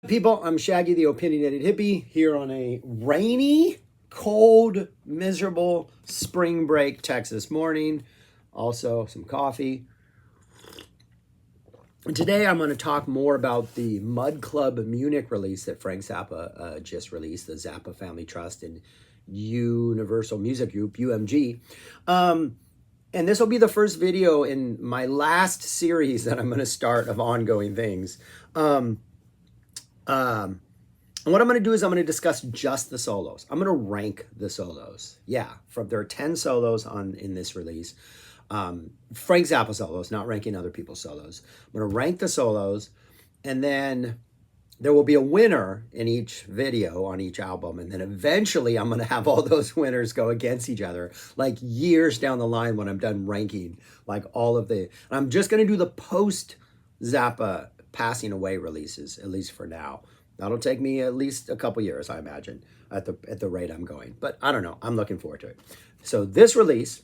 People, I'm Shaggy, the opinionated hippie, here on a rainy, cold, miserable spring break Texas morning. Also, some coffee. And today, I'm going to talk more about the Mud Club Munich release that Frank Zappa just released, the Zappa Family Trust and Universal Music Group, UMG. And this will be the first video in my last series that I'm going to start of ongoing things. And what I'm going to do is I'm going to discuss just the solos. I'm going to rank the solos. Yeah, there are 10 solos in this release. Frank Zappa solos, not ranking other people's solos. I'm going to rank the solos, and then there will be a winner in each video on each album. And then eventually I'm going to have all those winners go against each other, like years down the line when I'm done ranking, like all of the, I'm just going to do the post Zappa passing away releases, at least for now. That'll take me at least a couple years, I imagine, at the rate I'm going. But I don't know. I'm looking forward to it. So this release,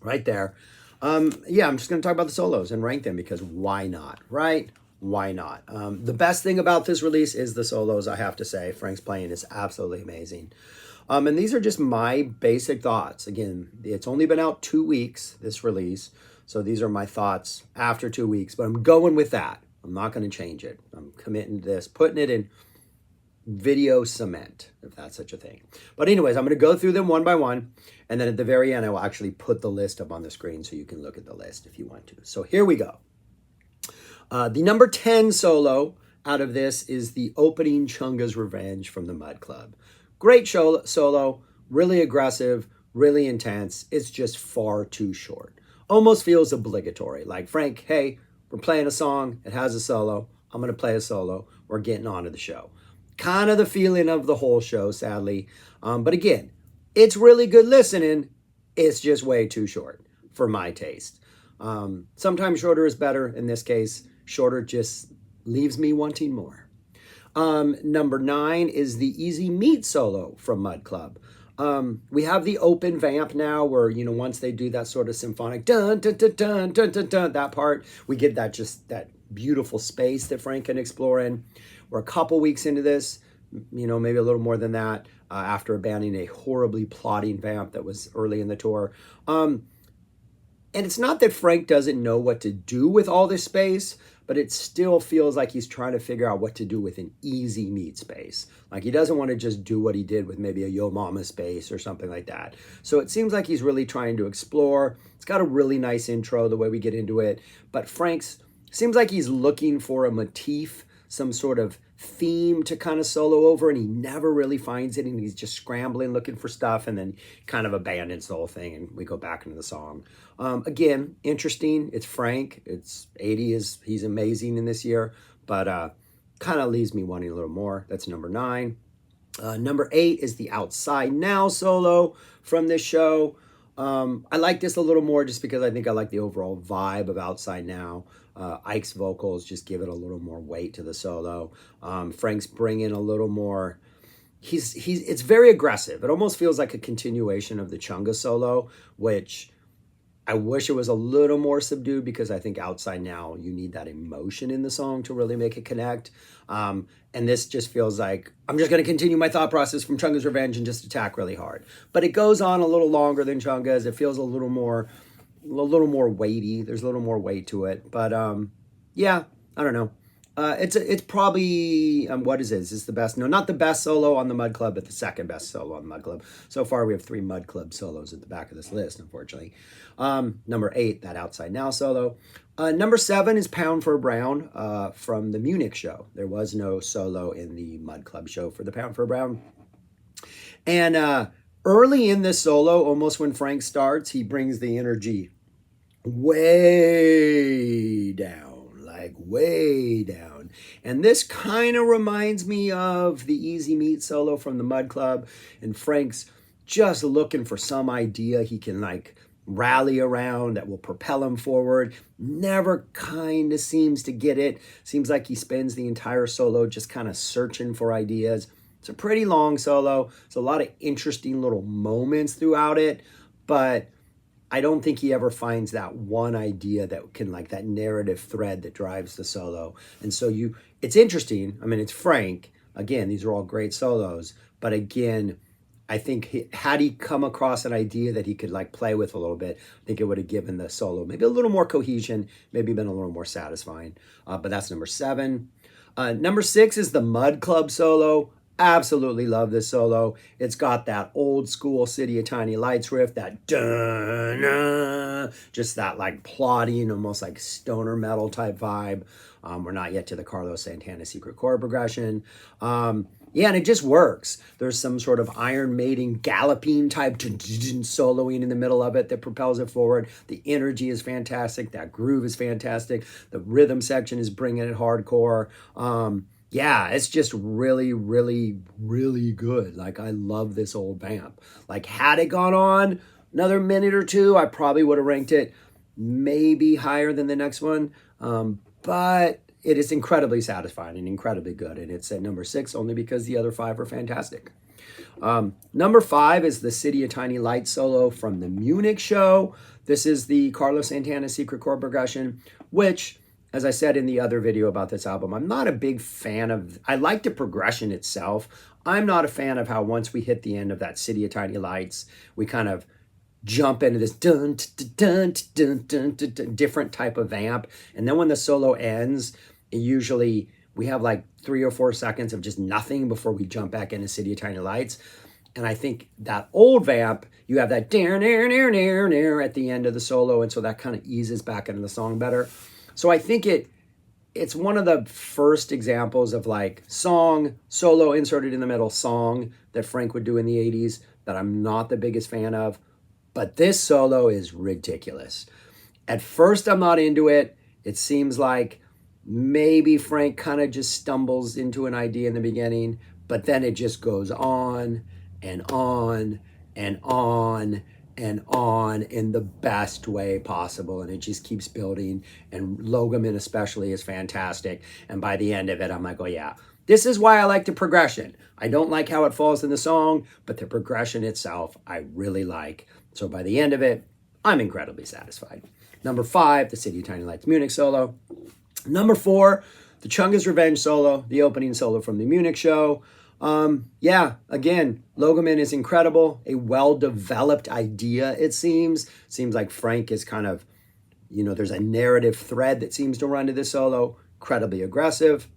right there, yeah, I'm just going to talk about the solos and rank them because why not, right? Why not? The best thing about this release is the solos, I have to say. Frank's playing is absolutely amazing. And these are just my basic thoughts. Again, it's only been out 2 weeks, this release. So these are my thoughts after 2 weeks, but I'm going with that. I'm not going to change it. I'm committing to this, putting it in video cement, if that's such a thing. But anyways, I'm going to go through them one by one. And then at the very end, I will actually put the list up on the screen so you can look at the list if you want to. So here we go. The number 10 solo out of this is the opening Chunga's Revenge from the Mud Club. Great solo, really aggressive, really intense. It's just far too short. Almost feels obligatory. Like, Frank, hey, we're playing a song. It has a solo. I'm going to play a solo. We're getting on to the show. Kind of the feeling of the whole show, sadly. But again, it's really good listening. It's just way too short for my taste. Sometimes shorter is better. In this case, shorter just leaves me wanting more. Number 9 is the Easy Meat solo from Mud Club. We have the open vamp now where, you know, once they do that sort of symphonic dun, dun, dun, dun, dun, dun, dun, that part, we get that just that beautiful space that Frank can explore in. We're a couple weeks into this, you know, maybe a little more than that, after abandoning a horribly plodding vamp that was early in the tour. And it's not that Frank doesn't know what to do with all this space, but it still feels like he's trying to figure out what to do with an easy meat space. Like he doesn't want to just do what he did with maybe a Yo Mama space or something like that. So it seems like he's really trying to explore. It's got a really nice intro, the way we get into it. But Frank's seems like he's looking for a motif, some sort of theme to kind of solo over, and he never really finds it, and he's just scrambling, looking for stuff, and then kind of abandons the whole thing, and we go back into the song. Again, interesting. It's Frank. It's 80 he's amazing in this year, but kind of leaves me wanting a little more. That's number 9. Number 8 is the Outside Now solo from this show. I like this a little more just because I think I like the overall vibe of Outside Now. Ike's vocals just give it a little more weight to the solo. Frank's bringing a little more. It's very aggressive. It almost feels like a continuation of the Chunga solo, which I wish it was a little more subdued because I think Outside Now, you need that emotion in the song to really make it connect. And this just feels like I'm just going to continue my thought process from Chunga's Revenge and just attack really hard. But it goes on a little longer than Chunga's. It feels a little more weighty. There's a little more weight to it. But yeah, I don't know. It's probably, what is it? Is this the best? No, not the best solo on the Mud Club, but the second best solo on the Mud Club. So far, we have 3 Mud Club solos at the back of this list, unfortunately. Number 8, that Outside Now solo. Number 7 is Pound for a Brown from the Munich show. There was no solo in the Mud Club show for the Pound for a Brown. And early in this solo, almost when Frank starts, he brings the energy way down. Like way down. And this kind of reminds me of the Easy Meat solo from the Mud Club. And Frank's just looking for some idea he can like rally around that will propel him forward. Never kind of seems to get it. Seems like he spends the entire solo just kind of searching for ideas. It's a pretty long solo. It's a lot of interesting little moments throughout it. But I don't think he ever finds that one idea that can, like, that narrative thread that drives the solo. And so it's interesting. I mean, it's Frank. Again, these are all great solos. But again, I think had he come across an idea that he could like play with a little bit, I think it would have given the solo maybe a little more cohesion, maybe been a little more satisfying. But that's number 7. Number 6 is the Mud Club solo. Absolutely love this solo. It's got that old school City of Tiny Lights riff, that dun, just that like plodding, almost like stoner metal type vibe. We're not yet to the Carlos Santana secret chord progression. Yeah, and it just works. There's some sort of Iron Maiden galloping type soloing in the middle of it that propels it forward. The energy is fantastic. That groove is fantastic. The rhythm section is bringing it hardcore. Yeah, it's just really, really, really good. Like, I love this old vamp. Like, had it gone on another minute or two, I probably would have ranked it maybe higher than the next one. But it is incredibly satisfying and incredibly good. And it's at number 6 only because the other 5 are fantastic. Number 5 is the City of Tiny Lights solo from the Munich show. This is the Carlos Santana secret chord progression, which, as I said in the other video about this album, I'm not a big fan of. I like the progression itself. I'm not a fan of how once we hit the end of that City of Tiny Lights, we kind of jump into this dun, dun, dun, dun, dun, dun, different type of vamp. And then when the solo ends, usually we have like 3 or 4 seconds of just nothing before we jump back into City of Tiny Lights. And I think that old vamp, you have that at the end of the solo. And so that kind of eases back into the song better. So I think it's one of the first examples of like song, solo inserted in the middle song that Frank would do in the 80s that I'm not the biggest fan of. But this solo is ridiculous. At first, I'm not into it. It seems like maybe Frank kind of just stumbles into an idea in the beginning, but then it just goes on and on and on and on in the best way possible. And it just keeps building. And Logoman especially is fantastic. And by the end of it, I'm like, oh yeah, this is why I like the progression. I don't like how it falls in the song, but the progression itself, I really like. So by the end of it, I'm incredibly satisfied. Number 5, the City of Tiny Lights Munich solo. Number 4, the Chunga's Revenge solo, the opening solo from the Munich show. Yeah, again, Logoman is incredible. A well-developed idea, it seems. Seems like Frank is kind of, there's a narrative thread that seems to run to this solo. Incredibly aggressive.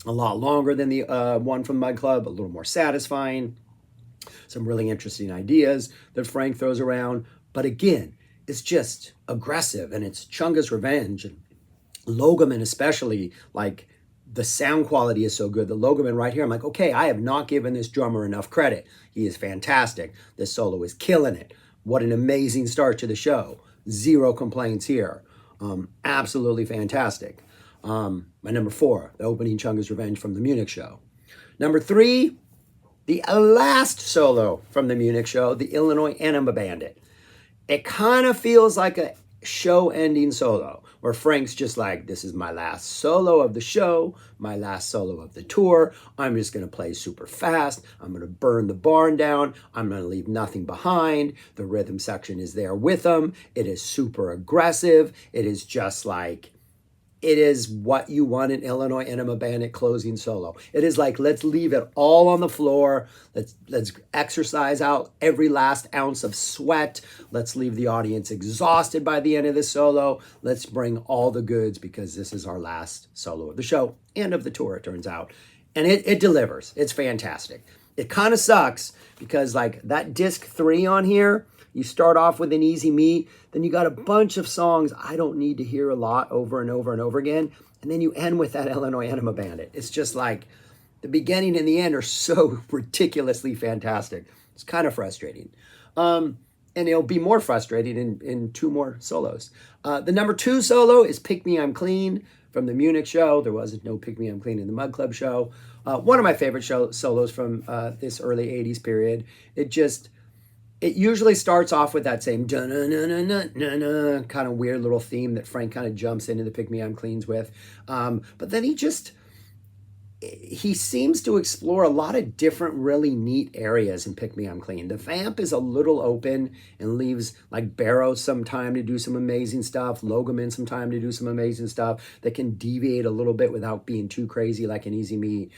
A lot longer than the one from Mud Club. A little more satisfying. Some really interesting ideas that Frank throws around. But again, it's just aggressive, and it's Chunga's Revenge. And Logoman especially, like, the sound quality is so good. The Logoman right here, I'm like, okay, I have not given this drummer enough credit. He is fantastic. This solo is killing it. What an amazing start to the show. 0 complaints here. Absolutely fantastic. My number 4, the opening Chunga's Revenge from the Munich show. Number 3, the last solo from the Munich show, the Illinois Enema Bandit. It kind of feels like a show-ending solo, where Frank's just like, this is my last solo of the show, my last solo of the tour. I'm just going to play super fast. I'm going to burn the barn down. I'm going to leave nothing behind. The rhythm section is there with him. It is super aggressive. It is just like, it is what you want an Illinois Enema Bandit closing solo. It is like, let's leave it all on the floor. Let's exercise out every last ounce of sweat. Let's leave the audience exhausted by the end of this solo. Let's bring all the goods because this is our last solo of the show and of the tour, it turns out. And it delivers. It's fantastic. It kind of sucks because like that disc 3 on here, you start off with an easy meat, then you got a bunch of songs I don't need to hear a lot over and over and over again, and then you end with that Illinois Enema Bandit. It's just like the beginning and the end are so ridiculously fantastic. It's kind of frustrating. And it'll be more frustrating in 2 more solos. The number 2 solo is Pick Me I'm Clean from the Munich show. There was no Pick Me I'm Clean in the Mud Club show. One of my favorite solos from this early 80s period. It usually starts off with that same kind of weird little theme that Frank kind of jumps into the Pick Me I'm Cleans with. But then he seems to explore a lot of different really neat areas in Pick Me I'm Clean. The vamp is a little open and leaves like Barrow some time to do some amazing stuff, Logoman some time to do some amazing stuff that can deviate a little bit without being too crazy like an Easy Meat.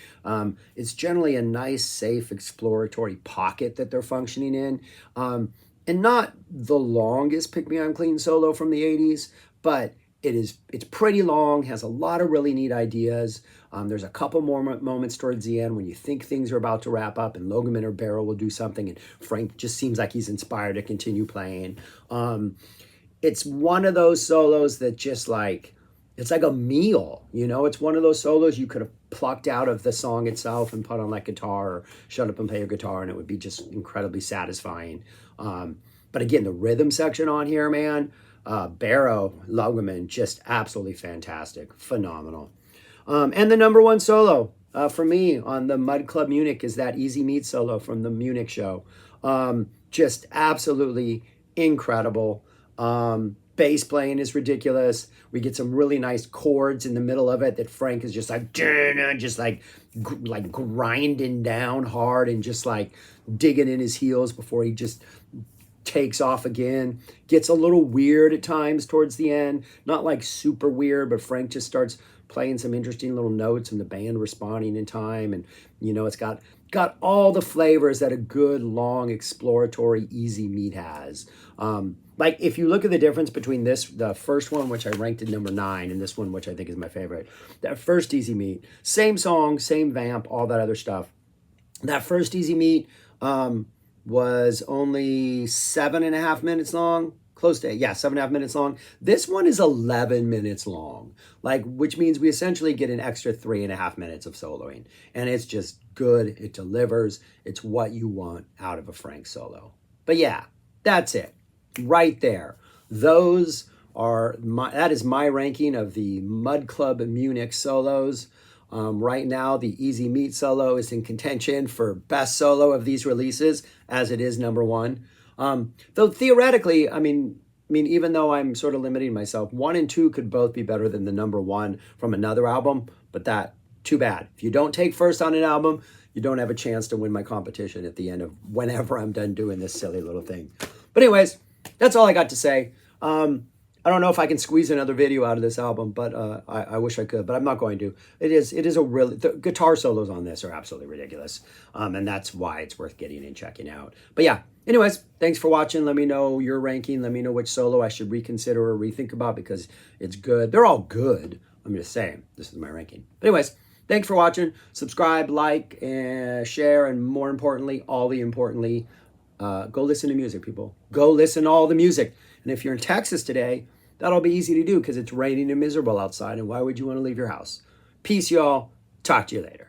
It's generally a nice, safe, exploratory pocket that they're functioning in. And not the longest Pick Me I'm Clean solo from the 80s, but it's pretty long, has a lot of really neat ideas. There's a couple more moments towards the end when you think things are about to wrap up and Logoman or Barrow will do something and Frank just seems like he's inspired to continue playing. It's one of those solos that just like, it's like a meal, you know? It's one of those solos you could have plucked out of the song itself and put on like guitar or shut up and play your guitar and it would be just incredibly satisfying. But again, the rhythm section on here, man, Barrow, Logoman, just absolutely fantastic, phenomenal. And the number one solo for me on the Mud Club Munich is that Easy Meat solo from the Munich show. Just absolutely incredible. Bass playing is ridiculous. We get some really nice chords in the middle of it that Frank is just like grinding down hard and just like digging in his heels before he just takes off again. Gets a little weird at times towards the end. Not like super weird, but Frank just starts playing some interesting little notes and the band responding in time. And, you know, it's got all the flavors that a good, long, exploratory, Easy Meat has. Like, if you look at the difference between the first one, which I ranked at number 9, and this one, which I think is my favorite, that first Easy Meat, same song, same vamp, all that other stuff. That first Easy Meat was only 7.5 minutes long. Close to, 7.5 minutes long. This one is 11 minutes long, like, which means we essentially get an extra 3.5 minutes of soloing. And it's just good. It delivers. It's what you want out of a Frank solo. But yeah, that's it. Right there. That is my ranking of the Mud Club Munich solos. Right now, the Easy Meat solo is in contention for best solo of these releases, as it is number 1. Though theoretically, I mean, even though I'm sort of limiting myself, 1 and 2 could both be better than the number 1 from another album, but that, too bad. If you don't take first on an album, you don't have a chance to win my competition at the end of whenever I'm done doing this silly little thing. But anyways, that's all I got to say. I don't know if I can squeeze another video out of this album, but I wish I could, but I'm not going to. It is a really, the guitar solos on this are absolutely ridiculous. And that's why it's worth getting and checking out. But yeah, anyways, thanks for watching. Let me know your ranking. Let me know which solo I should reconsider or rethink about because it's good. They're all good. I'm just saying, this is my ranking. But anyways, thanks for watching. Subscribe, like, and share, and more importantly, go listen to music, people. Go listen to all the music. And if you're in Texas today, that'll be easy to do because it's raining and miserable outside. And why would you want to leave your house? Peace, y'all. Talk to you later.